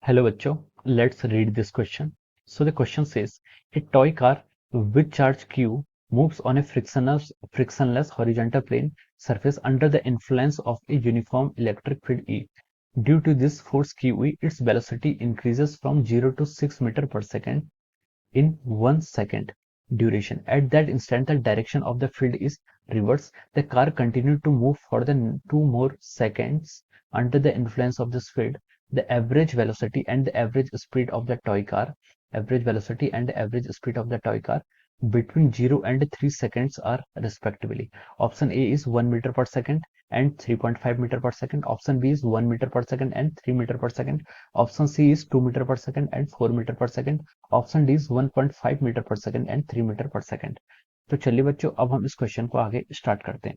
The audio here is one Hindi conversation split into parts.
Hello, bachcho. Let's read this question. So the question says, a toy car with charge Q moves on a frictionless horizontal plane surface under the influence of a uniform electric field E. Due to this force QE, its velocity increases from 0 to 6 meter per second in 1 second duration. At that instant, the direction of the field is reversed. The car continued to move for the 2 more seconds under the influence of this field. The average velocity and the average speed of the toy car, average velocity and the average speed of the toy car between 0 and 3 seconds are respectively. Option A is 1 meter per second and 3.5 meter per second. Option B is 1 meter per second and 3 meter per second. Option C is 2 meter per second and 4 meter per second. Option D is 1.5 metre per second and 3 metre per second. तो चलिए बच्चों, अब हम इस क्वेश्चन को आगे स्टार्ट करते हैं।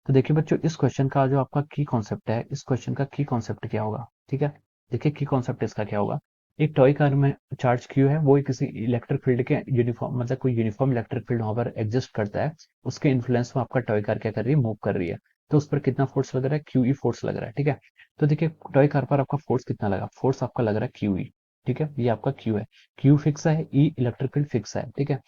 तो देखिए बच्चों, इस क्वेश्चन का जो आपका की कॉन्सेप्ट है, इस क्वेश्चन का की कॉन्सेप्ट क्या होगा, ठीक है। देखिए की कॉन्सेप्ट इसका क्या होगा। एक टॉय कार में चार्ज क्यू है, वो किसी इलेक्ट्रिक फील्ड के यूनिफॉर्म, मतलब कोई यूनिफॉर्म इलेक्ट्रिक फील्ड वहां पर एग्जिस्ट करता है। उसके इन्फ्लुएंस में आपका टॉय कार क्या कर रही है, मूव कर रही है। तो उस पर कितना फोर्स लग रहा है, क्यू ई फोर्स लग रहा है, ठीक है। तो देखिए टॉय कार पर आपका फोर्स कितना लगा, फोर्स आपका लग रहा है क्यू ई, ठीक है। ये आपका क्यू है, क्यू फिक्स है, ई इलेक्ट्रिक फील्ड फिक्स है, ठीक है।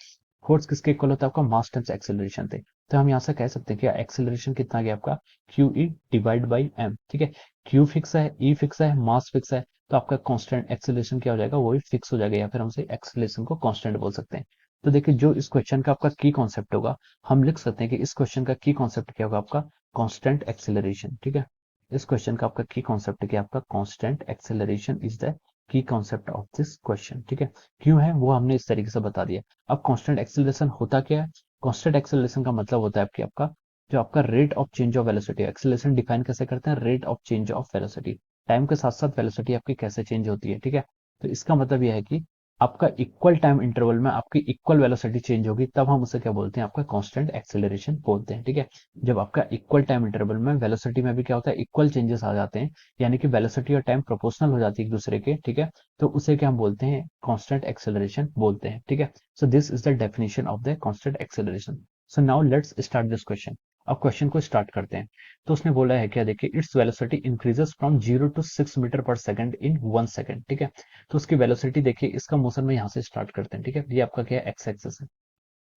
फोर्स किसके इक्वल होता है, आपका मास टाइम्स एक्सेलरेशन थे। तो हम यहाँ से कह सकते हैं कि एक्सेलरेशन कितना गया आपका, q E divide by m, ठीक है। क्यू फिक्स है, ई फिक्स है, मास फिक्स है, तो आपका कांस्टेंट एक्सेलरेशन क्या हो जाएगा, वो भी फिक्स हो जाएगा, या फिर हमसे एक्सेलरेशन को कांस्टेंट बोल सकते हैं। तो देखिए जो इस क्वेश्चन का आपका की कॉन्सेप्ट होगा, हम लिख सकते हैं कि इस क्वेश्चन का की कॉन्सेप्ट क्या होगा, आपका कांस्टेंट एक्सेलरेशन, ठीक है। इस क्वेश्चन का आपका की कॉन्सेप्ट क्या, आपका constant acceleration is the key concept of this question, ठीक है। क्यों है वो हमने इस तरीके से बता दिया। अब कांस्टेंट एक्सेलरेशन होता क्या है, कांस्टेंट एक्सेलरेशन का मतलब होता है कि आपका जो आपका rate of change of velocity, acceleration define कैसे करते हैं, rate of change of velocity, time के साथ साथ वेलोसिटी आपकी कैसे चेंज होती है, ठीक है। तो इसका मतलब यह है कि आपका इक्वल टाइम इंटरवल में आपकी इक्वल वेलोसिटी चेंज होगी, तब हम उसे क्या बोलते हैं, आपका कांस्टेंट एक्सेलरेशन बोलते हैं, ठीक है। जब आपका इक्वल टाइम इंटरवल में वेलोसिटी में भी क्या होता है, इक्वल चेंजेस आ जाते हैं, यानी कि वेलोसिटी और टाइम प्रोपोर्शनल हो जाती है एक दूसरे के, ठीक है। तो उसे क्या हम बोलते हैं, कांस्टेंट एक्सेलरेशन बोलते हैं, ठीक है। So this is the definition of the constant acceleration. So now let's start this question. अब क्वेश्चन को स्टार्ट करते हैं। तो उसने बोला है क्या, देखिए its velocity increases from 0 to 6 metre per second in 1 second, ठीक है। तो उसकी वेलोसिटी देखिए, इसका मोशन में यहाँ से स्टार्ट करते हैं, ठीक है। ये आपका क्या है, एक्स एक्सिस है,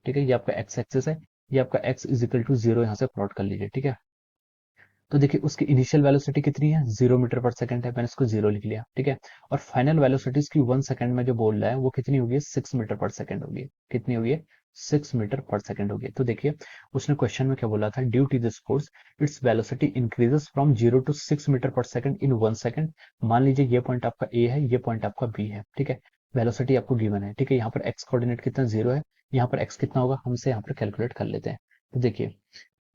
ठीक है। ये आपका एक्स एक्सिस है, ये आपका एक्स इज इक्वल टू 0 यहाँ से प्लॉट कर लीजिए, ठीक है। तो देखिए उसकी इनिशियल वेलोसिटी कितनी है, 0 मीटर पर सेकंड है, मैंने इसको 0 लिख लिया, ठीक है। और फाइनल वेलोसिटी इसकी 1 सेकंड में जो बोल रहा है वो कितनी होगी, 6 मीटर पर सेकंड होगी। कितनी होगी, 6 मीटर पर सेकंड होगी। तो देखिए उसने क्वेश्चन में क्या बोला था, due to this force its velocity increases from 0 to 6 metre per second in 1 second. मान लीजिए ये पॉइंट आपका ए है, ये पॉइंट आपका बी है, ठीक है। वेलोसिटी आपको गिवन है, ठीक है। यहाँ पर एक्स कोऑर्डिनेट कितना, 0 है। यहाँ पर एक्स कितना होगा, हमसे यहाँ पर कैलकुलेट कर लेते हैं। तो देखिए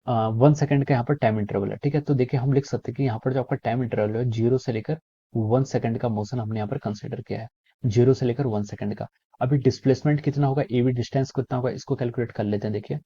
1 सेकंड का यहाँ पर टाइम इंटरवल है, ठीक है। तो देखिए हम लिख सकते हैं कि यहाँ पर जो आपका टाइम इंटरवल है, 0 से लेकर 1 सेकंड का मोशन हमने यहाँ पर कंसिडर किया है, 0 से लेकर 1 सेकंड का। अभी डिस्प्लेसमेंट कितना होगा, ए बी डिस्टेंस कितना होगा, इसको कैलकुलेट कर लेते हैं। देखिए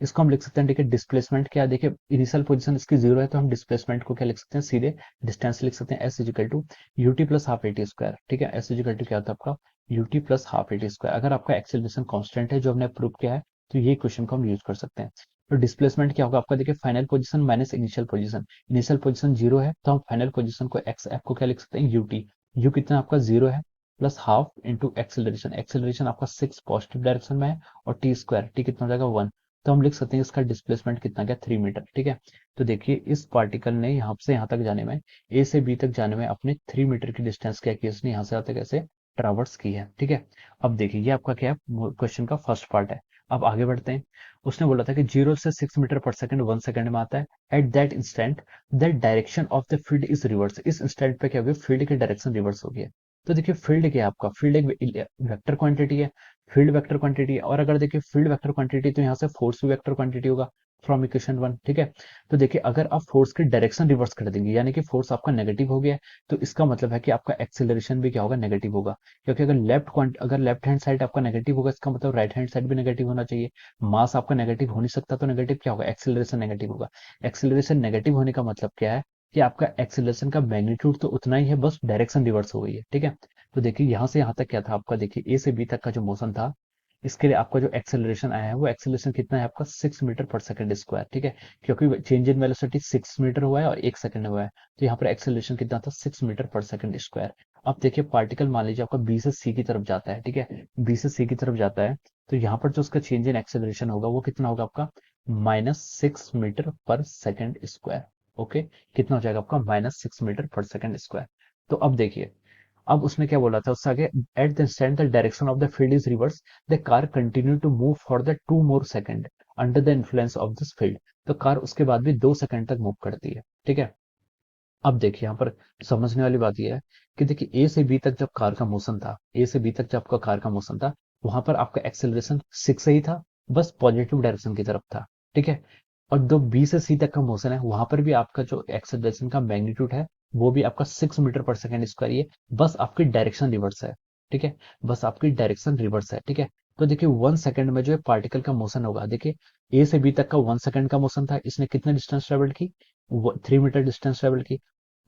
इसको हम लिख सकते हैं, देखिए डिस्प्लेसमेंट क्या है, देखिए इनिशियल पोजीशन इसकी 0 है, तो हम डिस्प्लेसमेंट को क्या लिख सकते हैं, सीधे डिस्टेंस लिख सकते हैं, s is equal to u t plus half a t square, ठीक है। एस इजिकल टू क्या होता है आपका, u t plus half a t square. अगर आपका एक्सेलरेशन कांस्टेंट है, जो हमने प्रूव किया है, तो ये क्वेश्चन को हम यूज कर सकते हैं। तो डिस्प्लेसमेंट क्या होगा आपका, देखिए final position minus initial position. Initial position 0 है, तो हम फाइनल पोजीशन को एक्स एफ को क्या लिख सकते हैं, यूटी। यू कितना आपका 0 है, plus half into acceleration. Acceleration आपका 6 पॉजिटिव डायरेक्शन में है, और टी स्क्वायर, टी कितना हो जाएगा 1। तो हम लिख सकते हैं इसका डिस्प्लेसमेंट कितना गया, 3 मीटर, ठीक है। तो देखिए इस पार्टिकल ने यहाँ से यहाँ तक जाने में, ए से बी तक जाने में अपने 3 मीटर की डिस्टेंस क्या की, इसने यहाँ से यहाँ तक ऐसे ट्रावर्स की है, ठीक है। अब देखिए ये आपका क्या है, क्वेश्चन का फर्स्ट पार्ट है। अब आगे बढ़ते हैं। उसने बोला था कि 0 से 6 मीटर पर सेकंड 1 सेकंड में आता है। At that instant the direction of the field is reverse. इस इंस्टेंट पे क्या होगी, फील्ड की डायरेक्शन रिवर्स होगी। तो देखिए फील्ड क्या है आपका, फील्ड एक वेक्टर क्वांटिटी है, फील्ड वेक्टर क्वांटिटी है। और अगर देखिए फील्ड वेक्टर क्वांटिटी, तो यहाँ से फोर्स भी वेक्टर क्वांटिटी होगा फ्रॉम इक्वेशन 1, ठीक है। तो देखिए अगर आप फोर्स की डायरेक्शन रिवर्स कर देंगे, यानी कि फोर्स आपका नेगेटिव हो गया है, तो इसका मतलब है कि आपका एक्सेलरेशन भी क्या होगा, नेगेटिव होगा। क्योंकि अगर लेफ्ट हैंड साइड आपका नेगेटिव होगा, इसका मतलब राइट हैंड साइड भी नेगेटिव होना चाहिए। मास आपका नेगेटिव हो नहीं सकता, तो नेगेटिव क्या होगा, एक्सेलरेशन नेगेटिव होगा। एक्सेलरेशन नेगेटिव होने का मतलब क्या है, कि आपका एक्सेलरेशन का मैग्नीट्यूड तो उतना ही है, बस डायरेक्शन रिवर्स हो गई है, ठीक है। तो देखिए यहाँ से यहाँ तक क्या था आपका, देखिए ए से बी तक का जो मोशन था, इसके लिए आपका जो एक्सेलरेशन आया है, वो एक्सेलरेशन कितना है आपका, 6 मीटर पर सेकंड स्क्वायर, ठीक है। क्योंकि चेंज इन वेलोसिटी 6 मीटर हुआ है और 1 सेकंड हुआ है, तो यहाँ पर एक्सेलरेशन कितना था, 6 मीटर पर सेकंड स्क्वायर। अब देखिए पार्टिकल मान लीजिए आपका बी से सी की तरफ जाता है, ठीक है, बी से सी की तरफ जाता है, तो यहाँ पर जो उसका चेंज इन एक्सेलरेशन होगा वो कितना होगा आपका -6 मीटर पर सेकेंड स्क्वायर। ओके, कितना हो जाएगा आपका -6 मीटर पर सेकेंड स्क्वायर। तो अब देखिए, अब उसने क्या बोला था उससे आगे, at the instant the direction of the field is reverse, the car continue to move for the 2 more second under the influence of this field. तो कार उसके बाद भी 2 सेकंड तक मूव करती है, ठीक है। अब देखिए यहाँ पर समझने वाली बात यह है कि देखिए ए से बी तक जब कार का मोशन था, ए से बी तक जब आपका कार का मोशन था, वहां पर आपका एक्सेलरेशन 6 ही था, बस पॉजिटिव डायरेक्शन की तरफ था, ठीक है। और जो बी से सी तक का मोशन है वहां पर भी आपका जो एक्सेलरेशन का मैग्नीट्यूड है वो भी आपका 6 मीटर पर सेकेंड स्क्वायर ही है, बस आपकी डायरेक्शन रिवर्स है, ठीक है, बस आपकी डायरेक्शन रिवर्स है, ठीक है। तो देखिए 1 सेकंड में जो है पार्टिकल का मोशन होगा, देखिए ए से बी तक का 1 सेकंड का मोशन था, इसने कितना डिस्टेंस ट्रेवल की, 3 मीटर डिस्टेंस ट्रेवल की।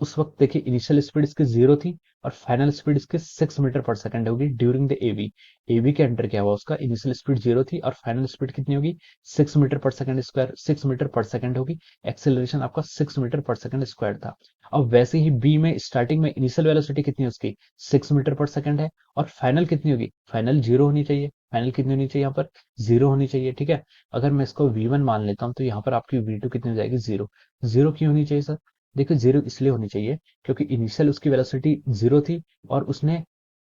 उस वक्त देखिए इनिशियल स्पीड इसकी 0 थी और फाइनल स्पीड इसकी 6 मीटर पर सेकंड होगी ड्यूरिंग द एवी। एवी के अंडर क्या हुआ, उसका इनिशियल स्पीड 0 थी और फाइनल स्पीड कितनी होगी, 6 metre per second square, 6 metre per second होगी। एक्सेलरेशन आपका 6 मीटर पर सेकंड स्क्वायर था। अब वैसे ही बी में स्टार्टिंग में इनिशियल वेलोसिटी कितनी है उसकी, 6 मीटर पर सेकंड है, और फाइनल कितनी होगी, फाइनल 0 होनी चाहिए, फाइनल कितनी होनी चाहिए यहाँ पर, 0 होनी चाहिए, ठीक है। अगर मैं इसको V1 मान लेता हूँ तो यहाँ पर आपकी V2 कितनी हो जाएगी, 0। 0 क्यों होनी चाहिए सर, देखिए 0 इसलिए होनी चाहिए क्योंकि इनिशियल उसकी वेलोसिटी 0 थी और उसने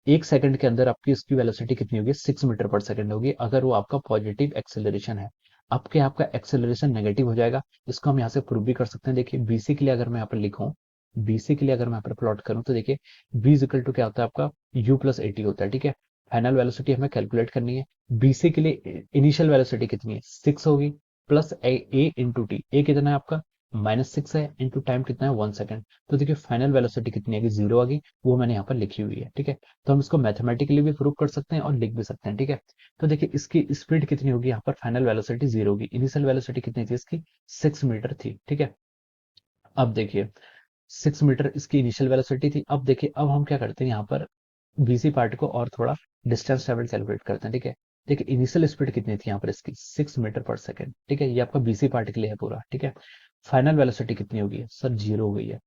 1 सेकंड के अंदर आपकी उसकी वेलोसिटी कितनी होगी, 6 मीटर पर सेकंड होगी, अगर वो आपका पॉजिटिव एक्सेलरेशन है। आपके आपका एक्सेलरेशन नेगेटिव हो जाएगा, इसको हम यहाँ से प्रूव भी कर सकते हैं। देखिए बीसी के लिए अगर मैं यहाँ पर लिखूं, बीसी के लिए अगर मैं यहाँ पर प्लॉट करूं तो देखिए बी इक्वल टू क्या होता है आपका u+80 होता है, ठीक है। फाइनल वेलोसिटी हमें कैलकुलेट करनी है। बीसी के लिए इनिशियल वेलोसिटी कितनी है, 6 होगी, प्लस ए इंटू टी, ए कितना है आपका -6 है, इंटू टाइम कितना है 1 सेकंड। तो देखिए फाइनल वेलोसिटी कितनी आएगी, 0 आ गई, वो मैंने यहाँ पर लिखी हुई है, ठीक है। तो हम इसको मैथमेटिकली भी प्रूव कर सकते हैं और लिख भी सकते हैं, ठीक है। तो देखिए इसकी स्पीड कितनी होगी, यहाँ पर फाइनल वेलोसिटी 0 होगी, इनिशियल वेलोसिटी कितनी थी इसकी, 6 मीटर थी, ठीक है। अब देखिए 6 मीटर इसकी इनिशियल वेलोसिटी थी। अब देखिए अब हम क्या करते हैं यहाँ पर बीसी पार्ट को और थोड़ा डिस्टेंस ट्रेवल कैलकुलेट करते हैं, ठीक है। देखिए इनिशियल स्पीड कितनी थी यहाँ पर इसकी, 6 मीटर पर सेकंड, ठीक है, ये आपका बीसी पार्ट के लिए है पूरा, ठीक है। फाइनल वेलोसिटी कितनी होगी सर, 0 हो गई है।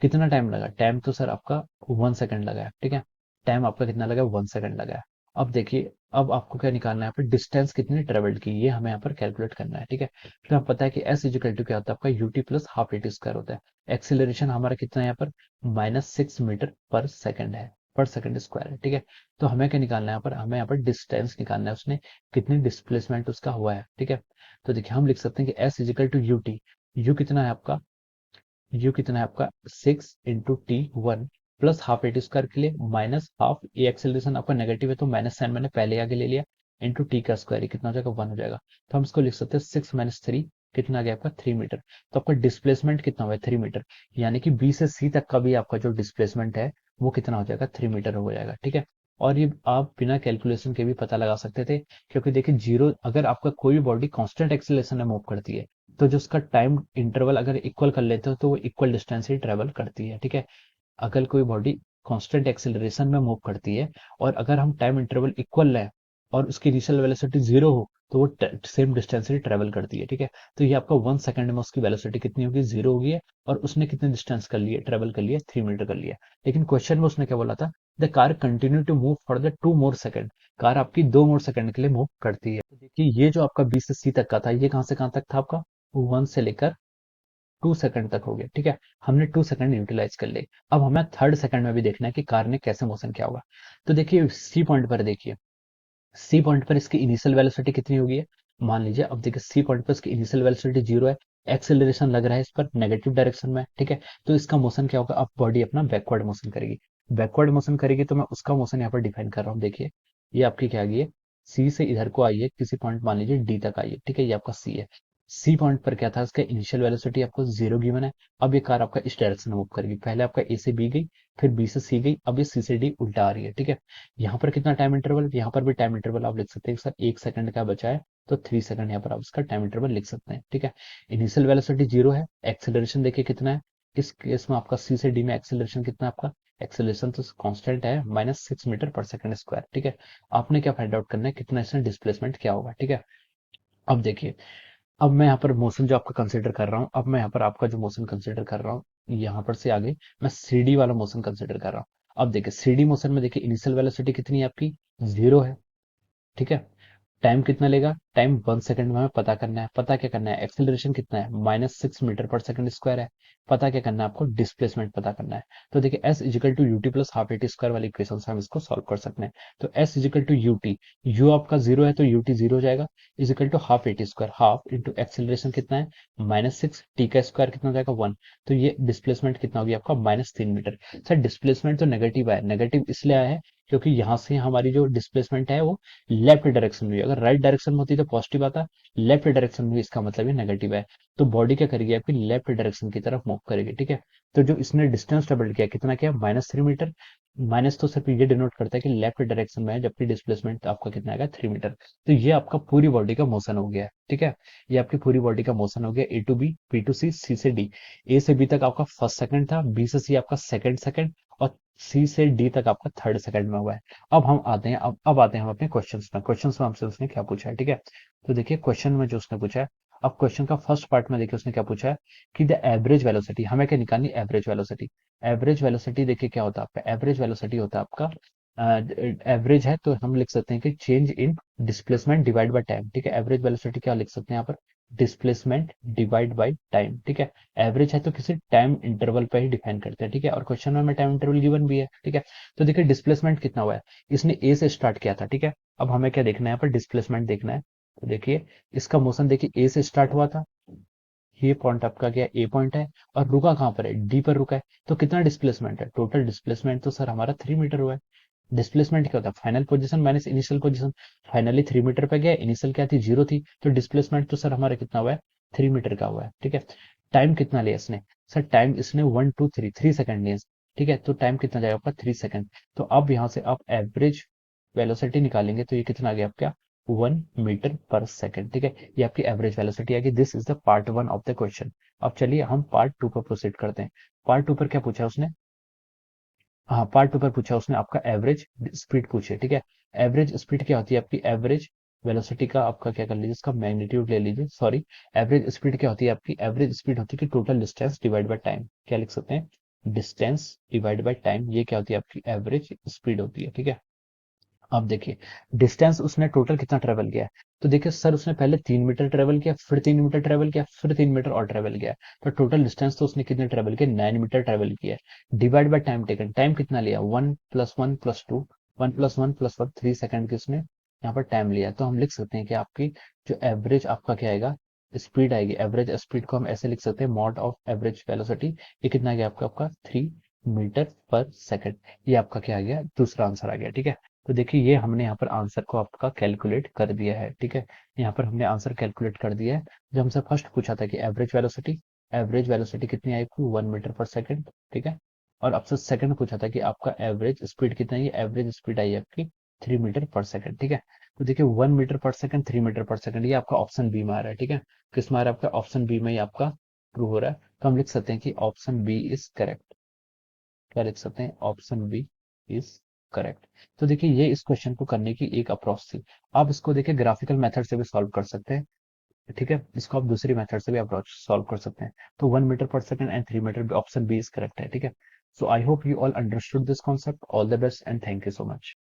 कितना टाइम लगा, टाइम तो सर आपका 1 सेकंड लगा है, ठीक है। टाइम आपका कितना लगा, 1 सेकंड लगा है। अब देखिए अब आपको क्या निकालना है, यहाँ पर डिस्टेंस कितनी ट्रेवल्ड की, ये हमें यहाँ पर कैलकुलेट करना है, ठीक है। फिर हमें पता है कि एस इजिकल टू क्या होता है आपका, u t plus half a t square होता है। एक्सिलरेशन हमारा कितना है यहाँ पर, -6 मीटर पर सेकंड है, पर सेकंड स्क्वायर है, ठीक है। तो हमें क्या निकालना है यहाँ पर, हमें यहाँ पर डिस्टेंस निकालना है, उसने कितनी डिस्प्लेसमेंट उसका हुआ है, ठीक है। तो देखिए हम लिख सकते हैं कि s is equal to u t, u कितना है आपका, यू कितना है आपका 6 × T1 plus half a t square के लिए माइनस हाफ, ये एक्सेलरेशन आपका नेगेटिव है तो माइनस साइन मैंने पहले आगे ले लिया, इंटू टी का स्क्वायर, कितना हो जाएगा 1 हो जाएगा। तो हम इसको लिख सकते हैं 6 - 3, कितना आ गया आपका 3 मीटर। तो आपका डिस्प्लेसमेंट कितना हुआ है, 3 मीटर, यानी कि बी से सी तक का भी आपका जो डिस्प्लेसमेंट है वो कितना हो जाएगा, 3 मीटर हो जाएगा, ठीक है। और ये आप बिना कैलकुलेशन के भी पता लगा सकते थे, क्योंकि देखिए जीरो, अगर आपका कोई भी बॉडी कांस्टेंट एक्सेलरेशन में मूव करती है तो जो उसका टाइम इंटरवल अगर इक्वल कर लेते हो तो वो इक्वल डिस्टेंस ही ट्रेवल करती है, ठीक है। अगर कोई बॉडी कांस्टेंट एक्सेलरेशन में मूव करती है और अगर हम टाइम इंटरवल इक्वल लें और उसकी इनिशियल वेलोसिटी 0 हो तो वो सेम डिस्टेंस ही ट्रेवल करती है, ठीक है। तो ये आपका 1 सेकंड में उसकी वेलोसिटी कितनी होगी, 0 होगी है, और उसने कितने डिस्टेंस कर लिए, ट्रेवल कर लिया, 3 मीटर कर लिया। लेकिन क्वेश्चन में उसने क्या बोला था, the car continue to move for the 2 more second, car आपकी 2 more सेकंड के लिए मूव करती है। तो देखिए ये जो आपका बी से सी तक का था, ये कहाँ से कहाँ तक था आपका, 1 से लेकर 2 सेकंड तक हो गया, ठीक है। हमने 2 सेकंड यूटिलाइज कर लिए। अब हमें थर्ड सेकंड में भी देखना है कि कार ने कैसे मोशन किया होगा। तो देखिए सी पॉइंट पर देखिए, सी पॉइंट पर इसकी इनिशियल वेलोसिटी कितनी होगी है, मान लीजिए अब देखिए सी पॉइंट पर इसकी इनिशियल वेलोसिटी 0 है, एक्सेलरेशन लग रहा है इस पर नेगेटिव डायरेक्शन में, ठीक है। तो इसका मोशन क्या होगा, अब बॉडी अपना बैकवर्ड मोशन करेगी, बैकवर्ड मोशन करेगी तो मैं उसका मोशन यहाँ पर डिफाइन कर रहा हूँ। देखिए ये आपकी क्या आ गई है, सी से इधर को आई है, किसी पॉइंट मान लीजिए डी तक आई है, ठीक है, ये आपका सी है। सी पॉइंट पर क्या था, इसका इनिशियल वेलोसिटी आपको 0 गिवन है। अब ये कार आपका इस डायरेक्शन में मूव करेगी, पहले आपका ए से बी गई, फिर बी से सी गई, अब ये सी से डी उल्टा आ रही है, ठीक है। यहाँ पर कितना टाइम इंटरवल, यहाँ पर भी टाइम इंटरवल आप लिख सकते हैं सर, 1 सेकंड का बचा है तो 3 सेकंड यहाँ पर आप इसका टाइम इंटरवल लिख सकते हैं, ठीक है। इनिशियल वेलोसिटी 0 है, एक्सेलरेशन देखिए कितना है, इस केस में आपका सी से डी में एक्सेलरेशन कितना है आपका, एक्सेलरेशन तो कांस्टेंट है, -6 मीटर पर सेकंड स्क्वायर, ठीक है। आपने क्या फाइंड आउट करना है, कितना इसमें डिस्प्लेसमेंट क्या होगा, ठीक है। अब देखिए, अब मैं यहाँ पर मोशन जो आपका कंसिडर कर रहा हूँ, अब मैं यहाँ पर आपका जो मोशन कंसिडर कर रहा हूँ, यहाँ पर से आगे मैं सी डी वाला मोशन कंसिडर कर रहा हूँ। अब देखिए 3D मोशन में देखिए इनिशियल वेलोसिटी कितनी है आपकी, 0 है, ठीक है। टाइम कितना लेगा, टाइम 1 सेकंड में हमें पता करना है। पता क्या करना है, एक्सेलरेशन कितना है, -6 मीटर पर सेकंड स्क्वायर है। पता क्या करना है आपको, डिस्प्लेसमेंट पता करना है। तो देखिए s is equal to u t plus half a t square वाली इक्वेशन से हम इसको सॉल्व कर सकते हैं। तो s is equal to u t, u आपका 0 है तो यूटी 0 हो जाएगा, is equal to half a t square, half into acceleration कितना है -6, टी का स्क्वायर कितना हो जाएगा 1। तो ये डिस्प्लेसमेंट कितना हो गया आपका -3 मीटर। सर डिस्प्लेसमेंट तो नेगेटिव है, नेगेटिव इसलिए आया है क्योंकि यहाँ से हमारी जो डिस्प्लेसमेंट है वो लेफ्ट डायरेक्शन में, अगर राइट डायरेक्शन में होती तो पॉजिटिव आता, लेफ्ट डायरेक्शन में इसका मतलब ये नेगेटिव है। तो बॉडी क्या करेगी आपकी, लेफ्ट डायरेक्शन की तरफ मूव करेगी, ठीक है। तो जो इसने डिस्टेंस डबल किया कितना, किया -3 मीटर। माइनस तो सिर्फ ये डिनोट करता है कि लेफ्ट डायरेक्शन में है, जबकि डिस्प्लेसमेंट आपका कितना आएगा, 3 मीटर। तो ये आपका पूरी बॉडी का मोशन हो गया है, ठीक है। ये आपकी पूरी बॉडी का मोशन हो गया, ए टू बी, बी टू सी, सी से डी। ए से बी तक आपका फर्स्ट सेकंड था, बी से सी आपका सेकंड सेकंड, और सी से डी तक आपका थर्ड सेकंड में हुआ है। अब हम आते हैं, अब आते हैं हम अपने क्वेश्चंस में। क्वेश्चंस में हमसे उसने क्या पूछा है, ठीक है। तो देखिए क्वेश्चन में जो उसने पूछा है, अब क्वेश्चन का फर्स्ट पार्ट में देखिए उसने क्या पूछा है कि द एवरेज वेलोसिटी, हमें क्या निकालनी, एवरेज वेलोसिटी। एवरेज वेलोसिटी देखिए क्या होता है आपका, एवरेज वेलोसिटी होता है आपका, एवरेज है तो हम लिख सकते हैं कि change in displacement divide by time, ठीक है। एवरेज वेलोसिटी क्या लिख सकते हैं यहाँ पर, डिस्प्लेसमेंट डिवाइड बाय टाइम, ठीक है। एवरेज है तो किसी टाइम इंटरवल पे ही डिफाइन करते हैं, ठीक है। और क्वेश्चन में हमें टाइम इंटरवल गिवन भी है, ठीक है। तो देखिए डिस्प्लेसमेंट कितना हुआ है, इसने ए से स्टार्ट किया था, ठीक है। अब हमें क्या देखना है यहाँ पर, डिस्प्लेसमेंट देखना है। तो देखिए इसका मोशन देखिए ए से स्टार्ट हुआ था, ये पॉइंट आपका क्या ए पॉइंट है, और रुका कहाँ पर है, डी पर रुका है। तो कितना डिस्प्लेसमेंट है, टोटल डिस्प्लेसमेंट तो सर हमारा 3 मीटर हुआ है। डिस्प्लेसमेंट क्या होता है, final position minus initial position. Finally 3 metre पे गया, इनिशियल क्या थी, 0 थी। तो डिस्प्लेसमेंट तो सर हमारा कितना हुआ है, 3 मीटर का हुआ है, ठीक है। टाइम कितना लिया इसने, सर टाइम इसने 1 2 3 3 सेकंड लिया, ठीक है। तो टाइम कितना जाएगा आपका, 3 सेकंड। तो अब यहाँ से आप एवरेज वेलोसिटी निकालेंगे तो ये कितना आ गया आपका, 1 मीटर पर सेकंड, ठीक है। ये आपकी एवरेज वेलोसिटी आएगी। This is the part 1 of the question. अब चलिए हम पार्ट 2 पर प्रोसीड करते हैं। पार्ट 2 पर क्या पूछा उसने, हाँ पार्ट 2 पर पूछा उसने आपका एवरेज स्पीड पूछे, ठीक है। एवरेज स्पीड क्या होती है आपकी, एवरेज वेलोसिटी का आपका क्या कर लीजिए, इसका मैग्नीट्यूड ले लीजिए, सॉरी। एवरेज स्पीड क्या होती है आपकी, एवरेज स्पीड होती है कि total distance divide by time, क्या लिख सकते हैं, डिस्टेंस डिवाइड बाय टाइम। ये क्या होती है आपकी एवरेज स्पीड होती है, ठीक है। अब देखिए डिस्टेंस उसने टोटल कितना ट्रेवल किया है। तो देखिए सर उसने पहले 3 मीटर ट्रेवल किया, फिर 3 मीटर ट्रेवल किया, फिर 3 मीटर और ट्रेवल किया। तो टोटल डिस्टेंस तो उसने कितने ट्रेवल किया, 9 मीटर ट्रेवल किया है। Divide by time taken, time कितना लिया, 1 + 1 + 2, 1 + 1 + 1 3 सेकंड की उसने यहाँ पर टाइम लिया। तो हम लिख सकते हैं कि आपकी जो एवरेज आपका क्या आएगा, स्पीड आएगी। एवरेज स्पीड को हम ऐसे लिख सकते हैं, मॉड ऑफ एवरेज वेलोसिटी। ये कितना आ गया आपका, 3 मीटर पर सेकंड। ये आपका क्या आ गया, दूसरा आंसर आ गया, ठीक है। तो देखिए ये हमने यहाँ पर आंसर को आपका कैलकुलेट कर दिया है, ठीक है। यहाँ पर हमने आंसर कैलकुलेट कर दिया है। जो हमसे फर्स्ट पूछा था कि एवरेज वेलोसिटी कितनी आई आपकी, 1 मीटर पर सेकंड, ठीक है। और आपसे सेकंड पूछा था कि आपका एवरेज स्पीड कितना है, एवरेज स्पीड आई आपकी 3 मीटर पर सेकंड, ठीक है। तो देखिए 1 metre per second, 3 metre per second, ये आपका ऑप्शन बी में आ रहा है, ठीक है। किस में आ रहा है आपका, ऑप्शन बी में ही आपका ट्रू हो रहा है। तो हम लिख सकते हैं कि ऑप्शन बी इज करेक्ट। क्या लिख सकते हैं, ऑप्शन बी इज करेक्ट। तो देखिए ये इस क्वेश्चन को करने की एक अप्रोच थी। आप इसको देखिए ग्राफिकल मेथड से भी सॉल्व कर सकते हैं, ठीक है। इसको आप दूसरी मेथड से भी अप्रोच सॉल्व कर सकते हैं। तो 1 metre per second and 3 metre, option B is correct है, ठीक है। So I hope you all understood this concept. All the best and thank you so much.